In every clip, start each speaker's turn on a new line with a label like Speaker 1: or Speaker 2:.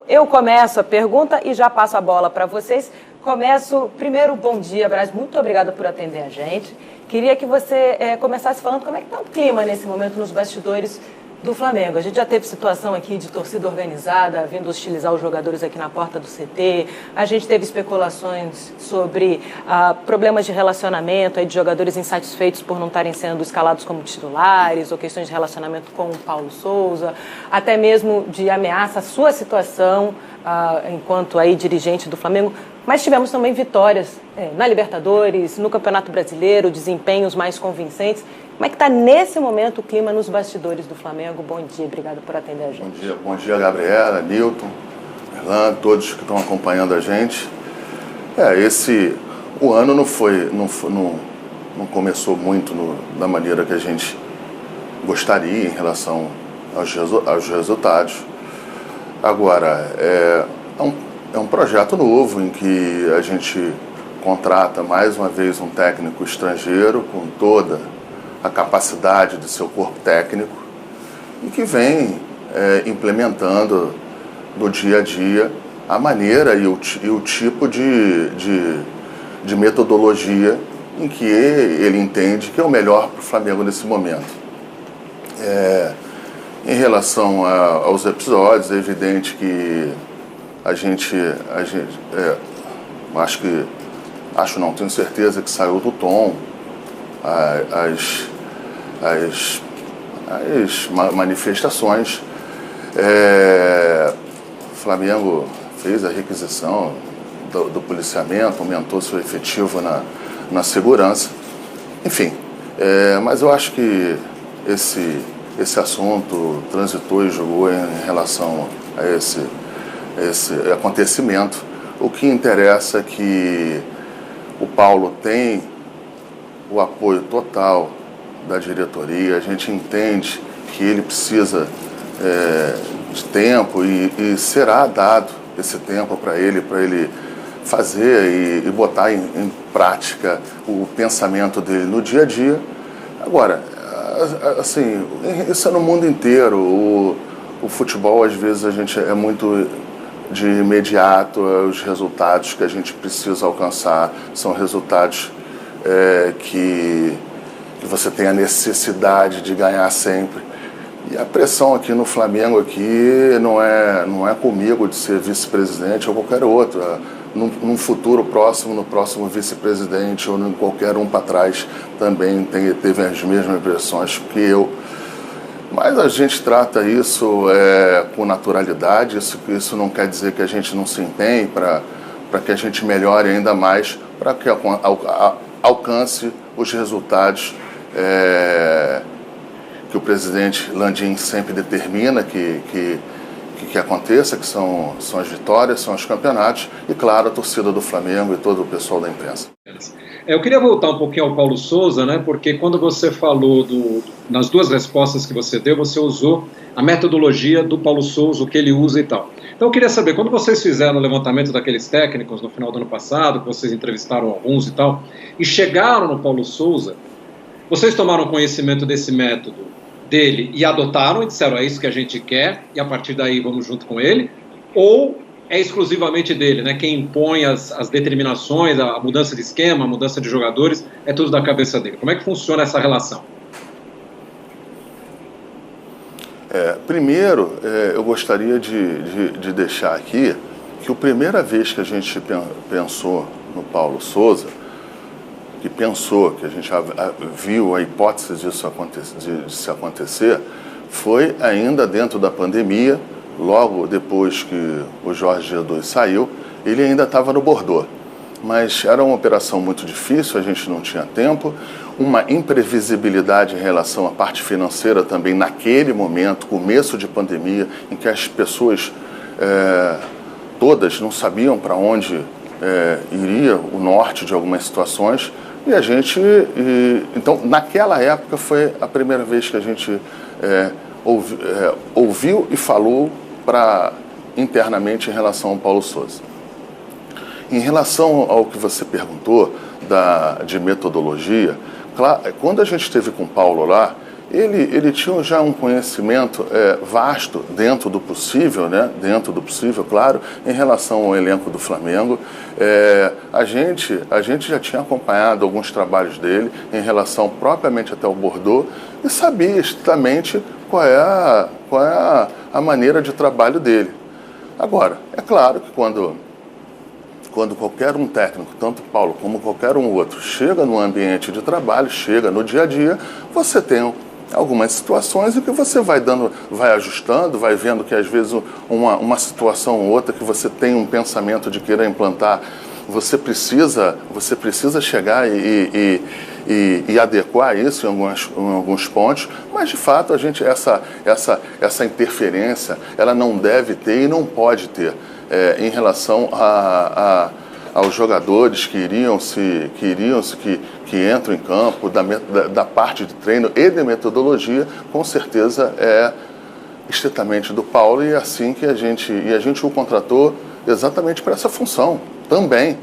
Speaker 1: Eu começo a pergunta e já passo a bola para vocês. Começo, primeiro, bom dia, Braz, muito obrigada por atender a gente. Queria que você começasse falando como é que está o clima nesse momento nos bastidores do Flamengo. A gente já teve situação aqui de torcida organizada vindo hostilizar os jogadores aqui na porta do CT. A gente teve especulações sobre problemas de relacionamento, aí, de jogadores insatisfeitos por não estarem sendo escalados como titulares, ou questões de relacionamento com o Paulo Souza, até mesmo de ameaça à sua situação enquanto aí dirigente do Flamengo. Mas tivemos também vitórias na Libertadores, no Campeonato Brasileiro, desempenhos mais convincentes. Como é que está, nesse momento, o clima nos bastidores do Flamengo? Bom dia, obrigado por atender a gente.
Speaker 2: Bom dia, Gabriela, Nilton, Erlan, todos que estão acompanhando a gente. O ano não começou muito da maneira que a gente gostaria em relação aos resultados. Agora, é um projeto novo em que a gente contrata mais uma vez um técnico estrangeiro com toda a capacidade do seu corpo técnico e que vem implementando no dia a dia a maneira e o tipo de metodologia em que ele entende que é o melhor para o Flamengo nesse momento. Em relação aos episódios, é evidente que tenho certeza que saiu do tom as manifestações. O Flamengo fez a requisição do policiamento, aumentou seu efetivo na segurança. Enfim, mas eu acho que esse assunto transitou e jogou em relação a esse acontecimento. O que interessa é que o Paulo tem o apoio total da diretoria. A gente entende que ele precisa de tempo e será dado esse tempo para ele fazer e botar em prática o pensamento dele no dia a dia. Agora, assim, isso é no mundo inteiro. O futebol, às vezes, a gente é muito de imediato. Os resultados que a gente precisa alcançar são resultados que você tem a necessidade de ganhar sempre. E a pressão aqui no Flamengo não é comigo de ser vice-presidente ou qualquer outro. Num futuro próximo, no próximo vice-presidente ou em qualquer um para trás também teve as mesmas pressões que eu. Mas a gente trata isso com naturalidade. Isso não quer dizer que a gente não se empenhe para que a gente melhore ainda mais, para que alcance os resultados que o presidente Landim sempre determina que aconteça, que são as vitórias, são os campeonatos e, claro, a torcida do Flamengo e todo o pessoal da imprensa.
Speaker 3: Eu queria voltar um pouquinho ao Paulo Souza, né? Porque quando você falou nas duas respostas que você deu, você usou a metodologia do Paulo Souza, o que ele usa e tal. Então eu queria saber, quando vocês fizeram o levantamento daqueles técnicos no final do ano passado, que vocês entrevistaram alguns e tal, e chegaram no Paulo Souza, vocês tomaram conhecimento desse método dele e adotaram e disseram, é isso que a gente quer e a partir daí vamos junto com ele? Ou é exclusivamente dele, né? Quem impõe as determinações, a mudança de esquema, a mudança de jogadores, é tudo da cabeça dele. Como é que funciona essa relação?
Speaker 2: Primeiro, eu gostaria de deixar aqui que a primeira vez que a gente pensou no Paulo Souza, que a gente viu a hipótese de se acontecer, foi ainda dentro da pandemia, logo depois que o Jorge Jesus saiu, ele ainda estava no Bordeaux. Mas era uma operação muito difícil, a gente não tinha tempo, uma imprevisibilidade em relação à parte financeira também naquele momento, começo de pandemia, em que as pessoas todas não sabiam para onde iria o norte de algumas situações. E a gente, então, naquela época foi a primeira vez que a gente ouviu e falou internamente em relação ao Paulo Souza. Em relação ao que você perguntou de metodologia, claro, quando a gente esteve com o Paulo lá, ele tinha já um conhecimento vasto, dentro do possível, né? Dentro do possível, claro, em relação ao elenco do Flamengo. A gente já tinha acompanhado alguns trabalhos dele em relação propriamente até ao Bordeaux e sabia estritamente qual é a maneira de trabalho dele. Agora, é claro que quando qualquer um técnico, tanto Paulo como qualquer um outro, chega no ambiente de trabalho, chega no dia a dia, você tem algumas situações em que você vai ajustando, vai vendo que às vezes uma situação ou outra que você tem um pensamento de querer implantar, você precisa chegar e adequar isso em alguns pontos, mas de fato essa interferência ela não deve ter e não pode ter em relação aos jogadores que entram em campo, da parte de treino e de metodologia, com certeza é estritamente do Paulo, e assim que a gente o contratou exatamente para essa função também.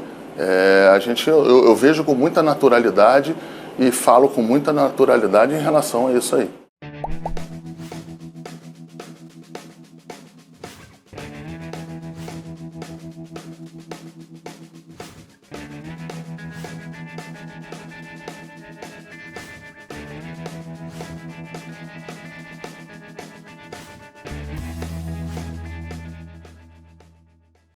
Speaker 2: Eu vejo com muita naturalidade e falo com muita naturalidade em relação a isso aí.